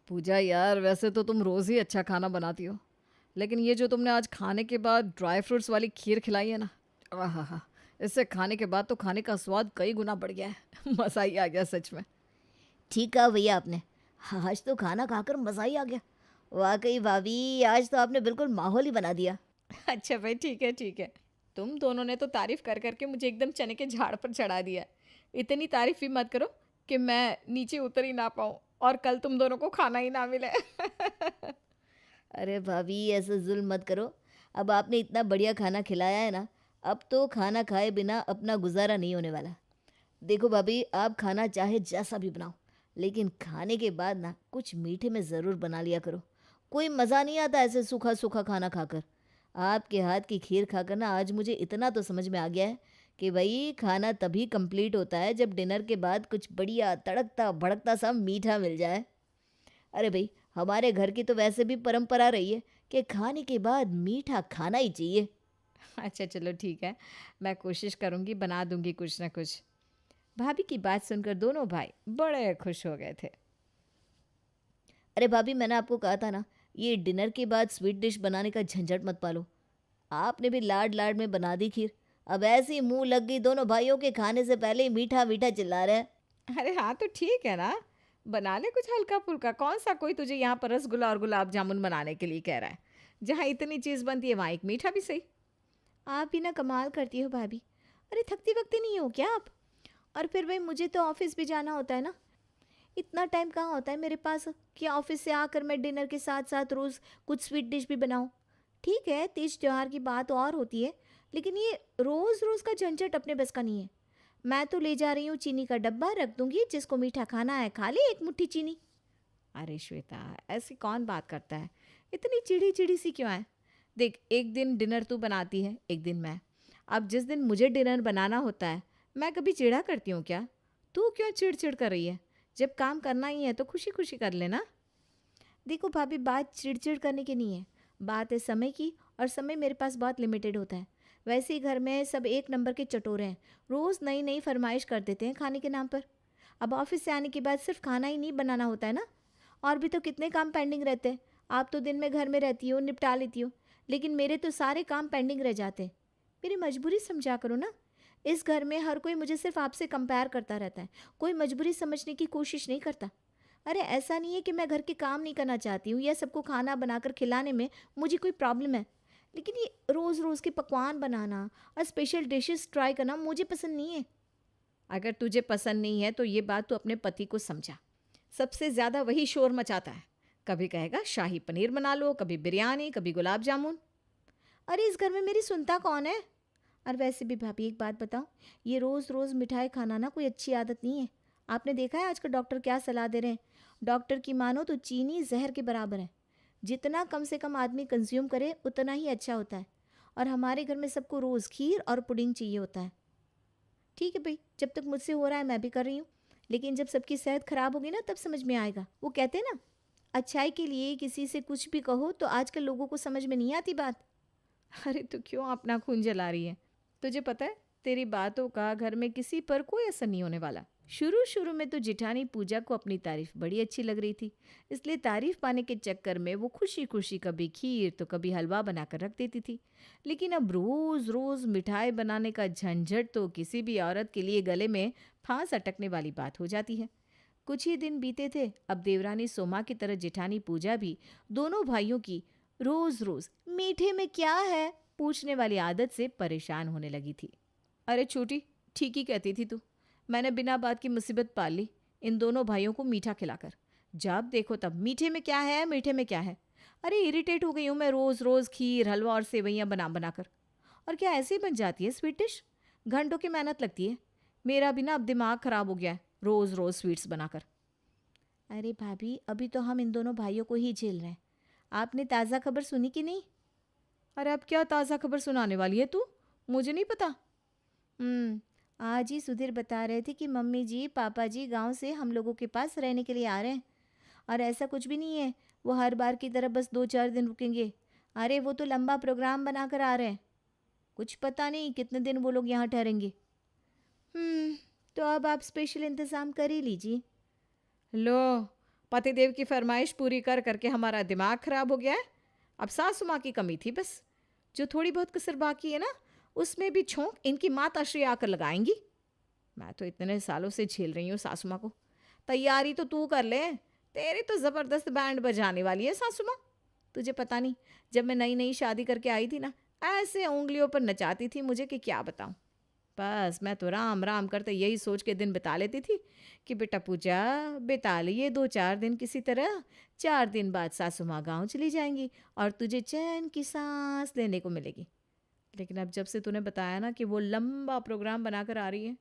पूजा यार, वैसे तो तुम रोज़ ही अच्छा खाना बनाती हो, लेकिन ये जो तुमने आज खाने के बाद ड्राई फ्रूट्स वाली खीर खिलाई है ना, आहा! इससे खाने के बाद तो खाने का स्वाद कई गुना बढ़ गया है। मज़ा ही आ गया सच में। ठीक कहा भैया आपने। आज तो खाना खाकर मज़ा ही आ गया। वाक़ई भाभी आज तो आपने बिल्कुल माहौल ही बना दिया। अच्छा भाई, ठीक है, ठीक है। तुम दोनों ने तो तारीफ़ कर के मुझे एकदम चने के झाड़ पर चढ़ा दिया है। इतनी तारीफ़ भी मत करो कि मैं नीचे उतर ही ना पाऊँ और कल तुम दोनों को खाना ही ना मिले। अरे भाभी ऐसे ज़ुल्म मत करो। अब आपने इतना बढ़िया खाना खिलाया है ना, अब तो खाना खाए बिना अपना गुज़ारा नहीं होने वाला। देखो भाभी आप खाना चाहे जैसा भी बनाओ, लेकिन खाने के बाद ना कुछ मीठे में ज़रूर बना लिया करो। कोई मज़ा नहीं आता ऐसे सूखा-सूखा खाना खाकर। आपके हाथ की खीर खाकर ना आज मुझे इतना तो समझ में आ गया है कि भई खाना तभी कंप्लीट होता है जब डिनर के बाद कुछ बढ़िया तड़कता-भड़कता सा मीठा मिल जाए। अरे भई हमारे घर की तो वैसे भी परंपरा रही है कि खाने के बाद मीठा खाना ही चाहिए। अच्छा चलो ठीक है, मैं कोशिश करूँगी, बना दूँगी कुछ ना कुछ। भाभी की बात सुनकर दोनों भाई बड़े खुश हो गए थे। अरे भाभी मैंने आपको कहा था ना, ये डिनर के बाद स्वीट डिश बनाने का झंझट मत पालो। आपने भी लाड-लाड में बना दी खीर। अब ऐसी मुँह लग गई दोनों भाइयों के खाने से पहले ही मीठा-मीठा चिल्ला रहे हैं। अरे हाँ, तो ठीक है ना, बना ले कुछ हल्का-फुल्का। कौन-सा कोई तुझे यहाँ पर रसगुल्ला और गुलाब जामुन बनाने के लिए कह रहा है। जहाँ इतनी चीज़ बनती है, वहाँ एक मीठा भी सही। आप भी ना कमाल करती हो भाभी। अरे थकती-वकती नहीं हो क्या आप? और फिर भई मुझे तो ऑफ़िस भी जाना होता है ना। इतना टाइम कहाँ होता है मेरे पास कि ऑफ़िस से आकर मैं डिनर के साथ-साथ रोज़ कुछ स्वीट डिश भी बनाऊँ। ठीक है, तीज त्योहार की बात और होती है, लेकिन ये रोज़-रोज़ का झंझट अपने बस का नहीं है। मैं तो ले जा रही हूँ चीनी का डब्बा, रख दूँगी, जिसको मीठा खाना है खा ले 1 मुट्ठी चीनी। अरे श्वेता, ऐसी कौन बात करता है? इतनी चिढ़ी-चिढ़ी सी क्यों है? देख, एक दिन डिनर तू बनाती है, एक दिन मैं। अब जिस दिन मुझे डिनर बनाना होता है, मैं कभी चिढ़ा करती हूँ क्या? तू क्यों चिढ़-चिढ़ कर रही है? जब काम करना ही है तो खुशी-खुशी कर लेना। देखो भाभी बात चिड़-चिड़ करने की नहीं है, बात है समय की और समय मेरे पास बहुत लिमिटेड होता है। वैसे ही घर में सब एक नंबर के चटोरे हैं, रोज़ नई-नई फरमाइश कर देते हैं खाने के नाम पर। अब ऑफ़िस से आने के बाद सिर्फ़ खाना ही नहीं बनाना होता है ना, और भी तो कितने काम पेंडिंग रहते हैं। आप तो दिन में घर में रहती हो, निपटा लेती हो, लेकिन मेरे तो सारे काम पेंडिंग रह जाते हैं। मेरी मजबूरी समझा करो ना। इस घर में हर कोई मुझे सिर्फ़ आपसे कंपेयर करता रहता है, कोई मजबूरी समझने की कोशिश नहीं करता। अरे ऐसा नहीं है कि मैं घर के काम नहीं करना चाहती हूँ या सबको खाना बनाकर खिलाने में मुझे कोई प्रॉब्लम है, लेकिन ये रोज़ रोज़ के पकवान बनाना और स्पेशल डिशेस ट्राई करना मुझे पसंद नहीं है। अगर तुझे पसंद नहीं है तो ये बात तू अपने पति को समझा। सबसे ज़्यादा वही शोर मचाता है। कभी कहेगा शाही पनीर बना लो, कभी बिरयानी, कभी गुलाब जामुन। अरे इस घर में मेरी सुनता कौन है? और वैसे भी भाभी एक बात बताओ, ये रोज़ रोज़ मिठाई खाना ना कोई अच्छी आदत नहीं है। आपने देखा है आजकल डॉक्टर क्या सलाह दे रहे हैं? डॉक्टर की मानो तो चीनी जहर के बराबर है। जितना कम से कम आदमी कंज्यूम करे उतना ही अच्छा होता है। और हमारे घर में सबको रोज़ खीर और पुडिंग चाहिए होता है। ठीक है भाई, जब तक मुझसे हो रहा है मैं भी कर रही हूँ, लेकिन जब सबकी सेहत खराब होगी ना तब समझ में आएगा। वो कहते हैं ना, अच्छाई के लिए किसी से कुछ भी कहो तो आजकल लोगों को समझ में नहीं आती बात। अरे तू क्यों अपना खून जला रही है? तुझे पता है, तेरी बातों का घर में किसी पर कोई असर नहीं होने वाला। शुरू शुरू में तो जिठानी पूजा को अपनी तारीफ बड़ी अच्छी लग रही थी, इसलिए तारीफ पाने के चक्कर में वो खुशी खुशी कभी खीर तो कभी हलवा बनाकर रख देती थी। लेकिन अब रोज रोज मिठाई बनाने का झंझट तो किसी भी औरत के लिए गले में फांस अटकने वाली बात हो जाती है। कुछ ही दिन बीते थे, अब देवरानी सोमा की तरह जिठानी पूजा भी दोनों भाइयों की रोज रोज मीठे में क्या है पूछने वाली आदत से परेशान होने लगी थी। अरे छोटी, ठीक ही कहती थी तू। मैंने बिना बात की मुसीबत पाल ली इन दोनों भाइयों को मीठा खिलाकर। जब देखो तब मीठे में क्या है, मीठे में क्या है। अरे इरिटेट हो गई हूँ मैं रोज रोज खीर हलवा और सेवइयाँ बना बनाकर। और क्या ऐसे ही बन जाती है स्वीट डिश? घंटों की मेहनत लगती है। मेरा भी ना अब दिमाग खराब हो गया है रोज रोज स्वीट्स बनाकर। अरे भाभी अभी तो हम इन दोनों भाइयों को ही झेल रहे हैं। आपने ताज़ा खबर सुनी कि नहीं? अरे अब क्या ताज़ा खबर सुनाने वाली है तू? मुझे नहीं पता। हम्म, आज ही सुधीर बता रहे थे कि मम्मी जी पापा जी गांव से हम लोगों के पास रहने के लिए आ रहे हैं। और ऐसा कुछ भी नहीं है, वो हर बार की तरह बस 2-4 दिन रुकेंगे। अरे वो तो लंबा प्रोग्राम बनाकर आ रहे हैं। कुछ पता नहीं कितने दिन वो लोग यहाँ ठहरेंगे। हम्म, तो अब आप स्पेशल इंतज़ाम कर ही लीजिए। लो, पतिदेव की फरमाइश पूरी कर करके हमारा दिमाग खराब हो गया है। अब सासू माँ की कमी थी बस, जो थोड़ी बहुत कसर बाकी है ना, उसमें भी छोंक इनकी माताश्री आकर लगाएंगी। मैं तो इतने सालों से झेल रही हूँ सासू माँ को। तैयारी तो तू कर ले, तेरी तो ज़बरदस्त बैंड बजाने वाली है सासू माँ। तुझे पता नहीं, जब मैं नई नई शादी करके आई थी ना, ऐसे उंगलियों पर नचाती थी मुझे कि क्या बताऊँ। बस मैं तो राम राम करते यही सोच के दिन बिता लेती थी कि बेटा पूजा, बिता लिए 2-4 दिन किसी तरह, 4 दिन बाद सासू माँ गाँव चली जाएंगी और तुझे चैन की सांस लेने को मिलेगी। लेकिन अब जब से तूने बताया ना कि वो लंबा प्रोग्राम बनाकर आ रही है,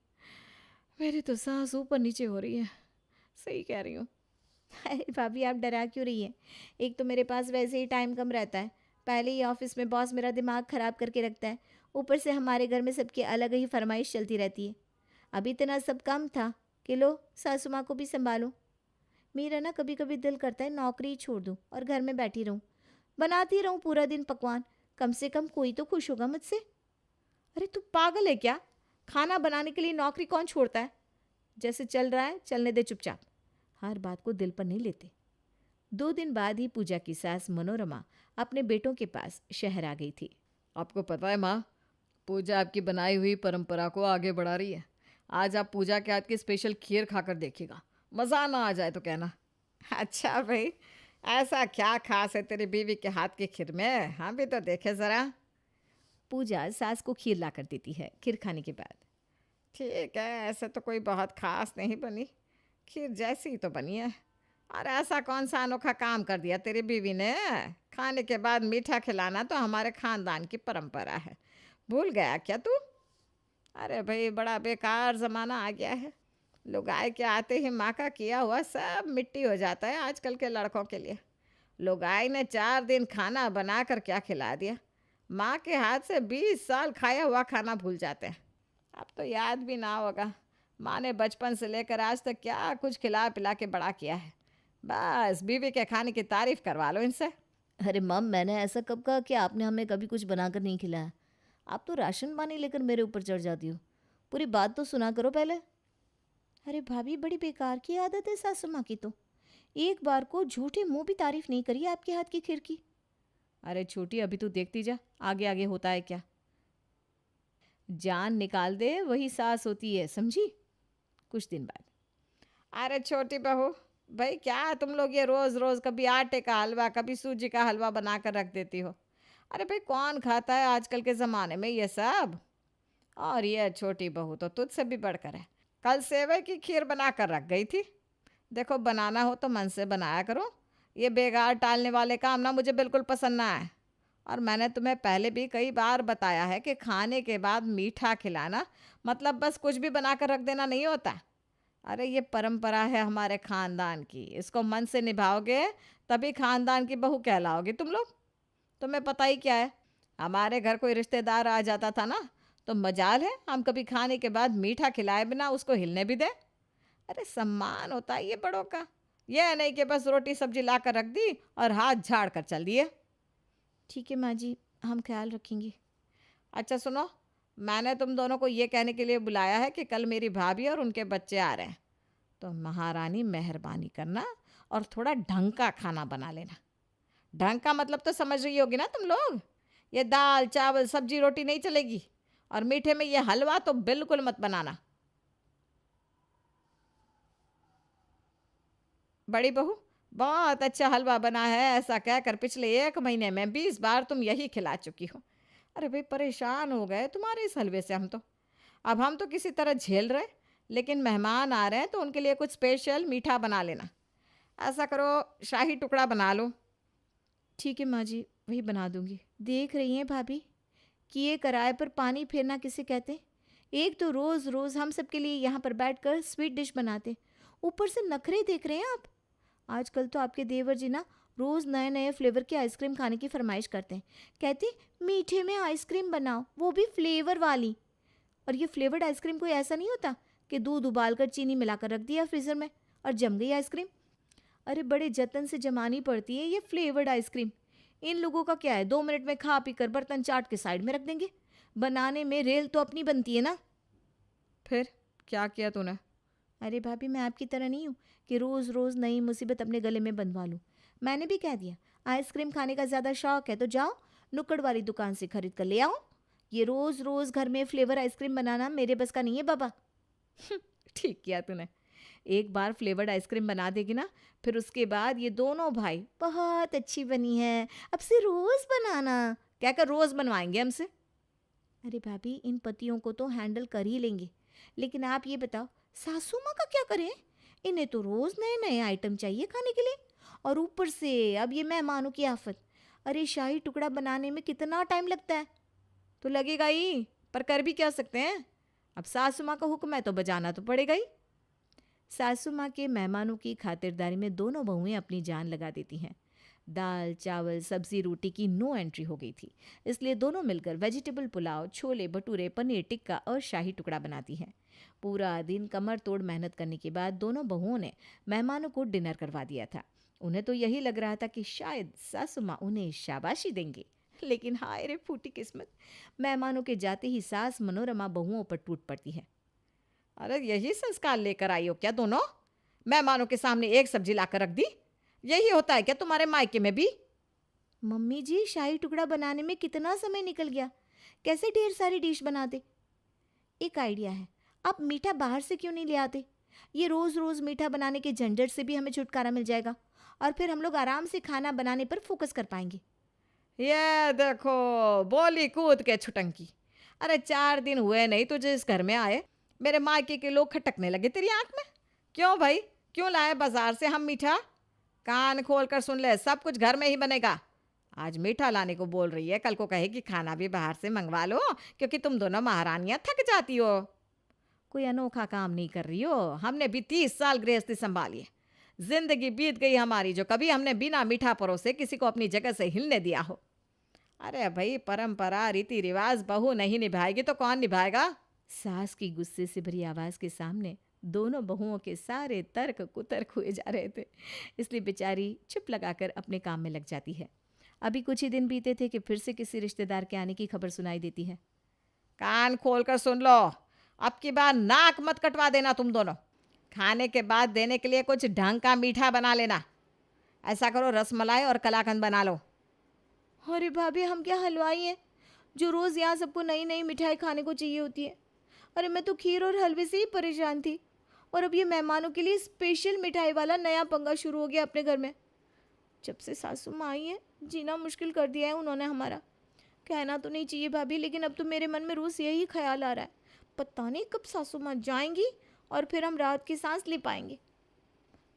मेरी तो सांस ऊपर नीचे हो रही है। सही कह रही हूँ। अरे भाभी, आप डरा क्यों रही हैं? एक तो मेरे पास वैसे ही टाइम कम रहता है, पहले ही ऑफिस में बॉस मेरा दिमाग ख़राब करके रखता है, ऊपर से हमारे घर में सबकी अलग ही फरमाइश चलती रहती है। अभी इतना सब कम था कि लो सासू माँ को भी संभालो। मेरा ना कभी कभी दिल करता है नौकरी ही छोड़ दूँ और घर में बैठी रहूँ, बनाती रहूँ पूरा दिन पकवान, कम से कम कोई तो खुश होगा मुझसे। अरे तू पागल है क्या? खाना बनाने के लिए नौकरी कौन छोड़ता है? जैसे चल रहा है चलने दे चुपचाप। हर बात को दिल पर नहीं लेते। 2 दिन बाद ही पूजा की सास मनोरमा अपने बेटों के पास शहर आ गई थी। आपको पता है माँ, पूजा आपकी बनाई हुई परंपरा को आगे बढ़ा रही है। आज आप पूजा के हाथ की स्पेशल खीर खाकर देखिएगा, मज़ा ना आ जाए तो कहना। अच्छा भाई, ऐसा क्या खास है तेरी बीवी के हाथ की खीर में? हाँ भी तो देखे ज़रा। पूजा सास को खीर ला कर देती है खीर खाने के बाद। ठीक है, ऐसे तो कोई बहुत खास नहीं बनी, खीर जैसी ही तो बनी है। और ऐसा कौन सा अनोखा काम कर दिया तेरी बीवी ने? खाने के बाद मीठा खिलाना तो हमारे खानदान की परंपरा है, भूल गया क्या तू? अरे भाई, बड़ा बेकार ज़माना आ गया है। लोग आए के आते ही माँ का किया हुआ सब मिट्टी हो जाता है आजकल के लड़कों के लिए। लोग आए ने 4 दिन खाना बना कर क्या खिला दिया, माँ के हाथ से 20 साल खाया हुआ खाना भूल जाते हैं। अब तो याद भी ना होगा माँ ने बचपन से लेकर आज तक क्या कुछ खिला पिला के बड़ा किया है। बस बीवी के खाने की तारीफ करवा लो इनसे। अरे मम, मैंने ऐसा कब कहा कि आपने हमें कभी कुछ बनाकर नहीं खिलाया? आप तो राशन पानी लेकर मेरे ऊपर चढ़ जाती हो, पूरी बात तो सुना करो पहले। अरे भाभी, बड़ी बेकार की आदत है सासू माँ की तो, एक बार को झूठे मुंह भी तारीफ नहीं करी आपके हाथ की खीर की। अरे छोटी, अभी तू देखती जा आगे आगे होता है क्या। जान निकाल दे वही सास होती है, समझी? कुछ दिन बाद, अरे छोटी बहू, भाई क्या तुम लोग ये रोज़ रोज़ कभी आटे का हलवा कभी सूजी का हलवा बना कर रख देती हो? अरे भाई, कौन खाता है आजकल के ज़माने में ये सब? और ये छोटी बहू तो तुझसे भी बढ़कर है, कल सेवई की खीर बना कर रख गई थी। देखो, बनाना हो तो मन से बनाया करो, ये बेकार टालने वाले काम ना मुझे बिल्कुल पसंद ना है। और मैंने तुम्हें पहले भी कई बार बताया है कि खाने के बाद मीठा खिलाना मतलब बस कुछ भी बना कर रख देना नहीं होता। अरे ये परंपरा है हमारे खानदान की, इसको मन से निभाओगे तभी खानदान की बहू कहलाओगे तुम लोग। तुम्हें पता ही क्या है, हमारे घर कोई रिश्तेदार आ जाता था ना, तो मजाल है हम कभी खाने के बाद मीठा खिलाए बिना उसको हिलने भी दें। अरे सम्मान होता है ये बड़ों का, ये नहीं कि बस रोटी सब्जी ला कर रख दी और हाथ झाड़ कर चल दिए। ठीक है माँ जी, हम ख्याल रखेंगे। अच्छा सुनो, मैंने तुम दोनों को ये कहने के लिए बुलाया है कि कल मेरी भाभी और उनके बच्चे आ रहे हैं, तो महारानी मेहरबानी करना और थोड़ा ढंग का खाना बना लेना। ढंग का मतलब तो समझ रही होगी ना तुम लोग, ये दाल चावल सब्जी रोटी नहीं चलेगी, और मीठे में ये हलवा तो बिल्कुल मत बनाना। बड़ी बहू, बहुत अच्छा हलवा बना है ऐसा कहकर पिछले 1 महीने में 20 बार तुम यही खिला चुकी हो। अरे भाई, परेशान हो गए तुम्हारे इस हलवे से हम तो। अब हम तो किसी तरह झेल रहे, लेकिन मेहमान आ रहे हैं तो उनके लिए कुछ स्पेशल मीठा बना लेना। ऐसा करो, शाही टुकड़ा बना लो। ठीक है माँ जी, वही बना दूंगी। देख रही हैं भाभी, किए कराए पर पानी फेरना किसे कहते हैं? एक तो रोज़ रोज़ हम सबके लिए यहाँ पर बैठकर स्वीट डिश बनाते, ऊपर से नखरे देख रहे हैं आप। आजकल तो आपके देवर जी ना रोज़ नए नए फ्लेवर की आइसक्रीम खाने की फरमाइश करते हैं, कहते मीठे में आइसक्रीम बनाओ, वो भी फ्लेवर वाली। और ये फ्लेवर्ड आइसक्रीम कोई ऐसा नहीं होता कि दूध उबालकर चीनी मिलाकर रख दिया फ्रीज़र में और जम गई आइसक्रीम। अरे बड़े जतन से जमानी पड़ती है ये फ्लेवर्ड आइसक्रीम। इन लोगों का क्या है, 2 मिनट में खा पी कर बर्तन चाट के साइड में रख देंगे। बनाने में रेल तो अपनी बनती है ना। फिर क्या किया तूने? अरे भाभी, मैं आपकी तरह नहीं हूँ कि रोज़ रोज़ नई मुसीबत अपने गले में बंधवा लूँ। मैंने भी कह दिया, आइसक्रीम खाने का ज़्यादा शौक है तो जाओ नुक्कड़ वाली दुकान से खरीद कर ले आओ। ये रोज़ रोज़ घर में फ्लेवर आइसक्रीम बनाना मेरे बस का नहीं है बाबा। ठीक किया तूने। एक बार फ्लेवर्ड आइसक्रीम बना देगी ना, फिर उसके बाद ये दोनों भाई, बहुत अच्छी बनी है, अब से रोज़ बनाना। क्या कर रोज़ बनवाएंगे हमसे। अरे भाभी, इन पतियों को तो हैंडल कर ही लेंगे, लेकिन आप ये बताओ सासू माँ का क्या करें? इन्हें तो रोज़ नए नए आइटम चाहिए खाने के लिए, और ऊपर से अब ये मेहमानों की आफत। अरे शाही टुकड़ा बनाने में कितना टाइम लगता है। तो लगेगा ही, पर कर भी क्या सकते हैं। अब सासू माँ का हुक्म है तो बजाना तो पड़ेगा ही। सासू माँ के मेहमानों की खातिरदारी में दोनों बहुएं अपनी जान लगा देती हैं। दाल चावल सब्जी रोटी की नो एंट्री हो गई थी, इसलिए दोनों मिलकर वेजिटेबल पुलाव, छोले भटूरे, पनीर टिक्का और शाही टुकड़ा बनाती हैं। पूरा दिन कमर तोड़ मेहनत करने के बाद दोनों बहुओं ने मेहमानों को डिनर करवा दिया था। उन्हें तो यही लग रहा था कि शायद सासू माँ उन्हें शाबाशी देंगे, लेकिन हाय रे फूटी किस्मत, मेहमानों के जाते ही सास मनोरमा बहुओं पर टूट पड़ती है। अरे यही संस्कार लेकर आई हो क्या दोनों? मेहमानों के सामने एक सब्जी लाकर रख दी। यही होता है क्या तुम्हारे मायके में भी? मम्मी जी, शाही टुकड़ा बनाने में कितना समय निकल गया, कैसे ढेर सारी डिश बनाते। एक आइडिया है, आप मीठा बाहर से क्यों नहीं ले आते? ये रोज़ रोज़ मीठा बनाने के झंझट से भी हमें छुटकारा मिल जाएगा, और फिर हम लोग आराम से खाना बनाने पर फोकस कर पाएंगे। ये देखो, बोली कूद के छुटंकी। अरे 4 दिन हुए नहीं तुझे इस घर में आए, मेरे मायके के लोग खटकने लगे तेरी आंख में। क्यों भाई, क्यों लाए बाजार से हम मीठा? कान खोल कर सुन ले, सब कुछ घर में ही बनेगा। आज मीठा लाने को बोल रही है, कल को कहेगी खाना भी बाहर से मंगवा लो, क्योंकि तुम दोनों महारानियां थक जाती हो। कोई अनोखा काम नहीं कर रही हो, हमने भी 30 साल गृहस्थी संभाली है। जिंदगी बीत गई हमारी जो कभी हमने बिना मीठा परोसे किसी को अपनी जगह से हिलने दिया हो। अरे भाई, परंपरा रीति रिवाज बहू नहीं निभाएगी तो कौन निभाएगा? सास की गुस्से से भरी आवाज के सामने दोनों बहुओं के सारे तर्क कुतर्क हुए जा रहे थे, इसलिए बेचारी चुप लगाकर अपने काम में लग जाती है। अभी कुछ ही दिन बीते थे कि फिर से किसी रिश्तेदार के आने की खबर सुनाई देती है। कान खोलकर सुन लो, अब की बार नाक मत कटवा देना तुम दोनों। खाने के बाद देने के लिए कुछ ढंग का मीठा बना लेना। ऐसा करो, रसमलाई और कलाकंद बना लो। अरे भाभी, हम क्या हलवाई हैं जो रोज़ यहाँ सबको नई नई मिठाई खाने को चाहिए होती है? अरे मैं तो खीर और हलवे से ही परेशान थी, और अब ये मेहमानों के लिए स्पेशल मिठाई वाला नया पंगा शुरू हो गया अपने घर में। जब से सासू माँ आई है, जीना मुश्किल कर दिया है उन्होंने हमारा। कहना तो नहीं चाहिए भाभी, लेकिन अब तो मेरे मन में रोज़ यही ख्याल आ रहा है, पता नहीं कब सासू माँ जाएंगी और फिर हम रात की सांस ले पाएंगे।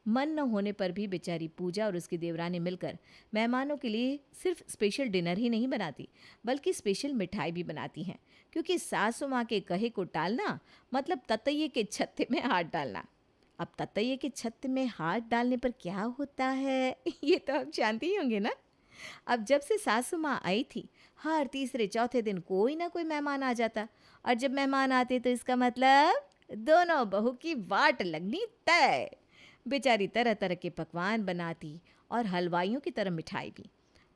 मन न होने पर भी बेचारी पूजा और उसकी देवरानी मिलकर मेहमानों के लिए सिर्फ स्पेशल डिनर ही नहीं बनाती, बल्कि स्पेशल मिठाई भी बनाती हैं, क्योंकि सासू माँ के कहे को टालना मतलब ततैये के छत्ते में हाथ डालना। अब ततैये के छत्ते में हाथ डालने पर क्या होता है ये तो आप जानती ही होंगे ना। अब जब से सासू माँ आई थी, हर तीसरे चौथे दिन कोई ना कोई मेहमान आ जाता, और जब मेहमान आते तो इसका मतलब दोनों बहू की वाट लगनी तय। बेचारी तरह तरह के पकवान बनाती और हलवाइयों की तरह मिठाई भी।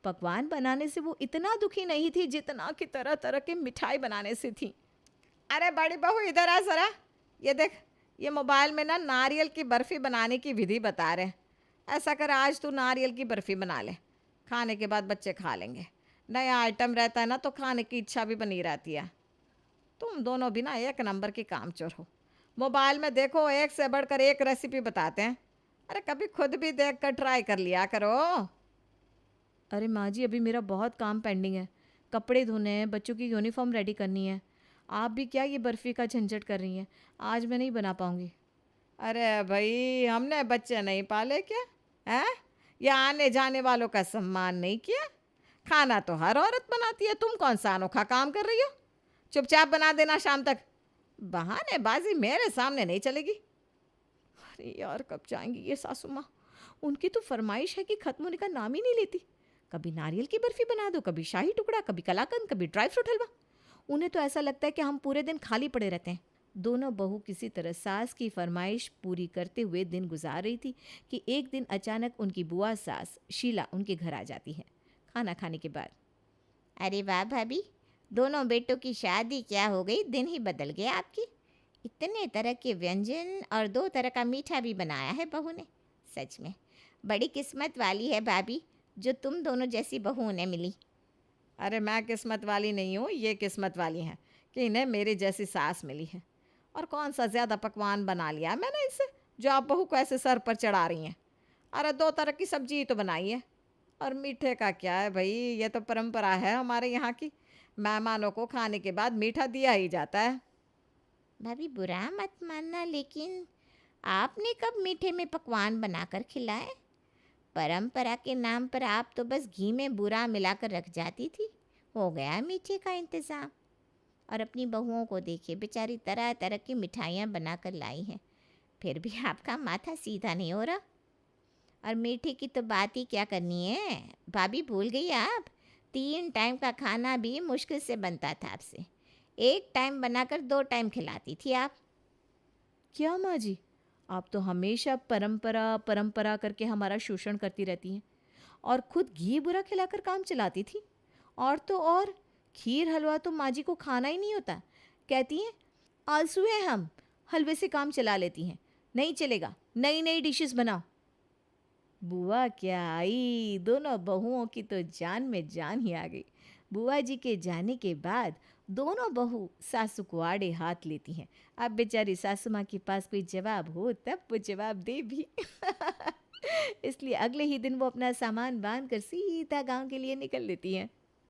पकवान बनाने से वो इतना दुखी नहीं थी जितना कि तरह तरह के मिठाई बनाने से थी। अरे बड़ी बहू, इधर आ जरा, ये देख, ये मोबाइल में ना नारियल की बर्फ़ी बनाने की विधि बता रहे हैं। ऐसा कर, आज तू नारियल की बर्फ़ी बना ले, खाने के बाद बच्चे खा लेंगे। नया आइटम रहता है ना तो खाने की इच्छा भी बनी रहती है। तुम दोनों भी ना एक नंबर के कामचोर हो। मोबाइल में देखो, एक से बढ़कर एक रेसिपी बताते हैं। अरे कभी खुद भी देख कर ट्राई कर लिया करो। अरे माँ जी, अभी मेरा बहुत काम पेंडिंग है, कपड़े धोने हैं, बच्चों की यूनिफॉर्म रेडी करनी है। आप भी क्या ये बर्फ़ी का झंझट कर रही हैं? आज मैं नहीं बना पाऊँगी। अरे भाई, हमने बच्चे नहीं पाले क्या? हैं? या आने जाने वालों का सम्मान नहीं किया? खाना तो हर औरत बनाती है, तुम कौन सा अनोखा काम कर रही हो? चुपचाप बना देना शाम तक, बहानेबाजी मेरे सामने नहीं चलेगी। अरे यार, कब जाएंगी ये सासू माँ? उनकी तो फरमाइश है कि खत्म होने का नाम ही नहीं लेती। कभी नारियल की बर्फ़ी बना दो, कभी शाही टुकड़ा, कभी कलाकंद, कभी ड्राई फ्रूट हलवा। उन्हें तो ऐसा लगता है कि हम पूरे दिन खाली पड़े रहते हैं। दोनों बहू किसी तरह सास की फरमाइश पूरी करते हुए दिन गुजार रही थी कि एक दिन अचानक उनकी बुआ सास शीला उनके घर आ जाती है खाना खाने के बाद। अरे वाह भाभी, दोनों बेटों की शादी क्या हो गई, दिन ही बदल गया आपकी। इतने तरह के व्यंजन और 2 तरह का मीठा भी बनाया है बहू ने। सच में बड़ी किस्मत वाली है भाभी, जो तुम दोनों जैसी बहू उन्हें मिली। अरे मैं किस्मत वाली नहीं हूँ, ये किस्मत वाली हैं कि इन्हें मेरी जैसी सास मिली है। और कौन सा ज़्यादा पकवान बना लिया मैंने इससे जो आप बहू को ऐसे सर पर चढ़ा रही हैं। अरे 2 तरह की सब्जी ही तो बनाई है। और मीठे का क्या है भाई, ये तो परंपरा है हमारे यहाँ की। मेहमानों को खाने के बाद मीठा दिया ही जाता है। भाभी बुरा मत मानना, लेकिन आपने कब मीठे में पकवान बनाकर खिलाए? परंपरा के नाम पर आप तो बस घी में बुरा मिलाकर रख जाती थी। हो गया मीठे का इंतज़ाम। और अपनी बहुओं को देखिए, बेचारी तरह तरह की मिठाइयाँ बनाकर लाई हैं, फिर भी आपका माथा सीधा नहीं हो रहा। और मीठे की तो बात ही क्या करनी है भाभी, भूल गई आप? 3 टाइम का खाना भी मुश्किल से बनता था आपसे। 1 टाइम बनाकर 2 टाइम खिलाती थी आप। क्या माँ जी, आप तो हमेशा परंपरा परंपरा करके हमारा शोषण करती रहती हैं और खुद घी बुरा खिलाकर काम चलाती थी। और तो और खीर हलवा तो माँ जी को खाना ही नहीं होता। कहती हैं आलसू हैं हम, हलवे से काम चला लेती हैं। नहीं चलेगा, नई नई डिशेस बनाओ। बुआ क्या आई, दोनों बहुओं की तो जान में जान ही आ गई। बुआ जी के जाने के बाद दोनों बहू सासू को आड़े हाथ लेती हैं। अब बेचारी सासू माँ के पास कोई जवाब हो तब वो जवाब दे भी। इसलिए अगले ही दिन वो अपना सामान बांध कर सीधा गांव के लिए निकल लेती हैं।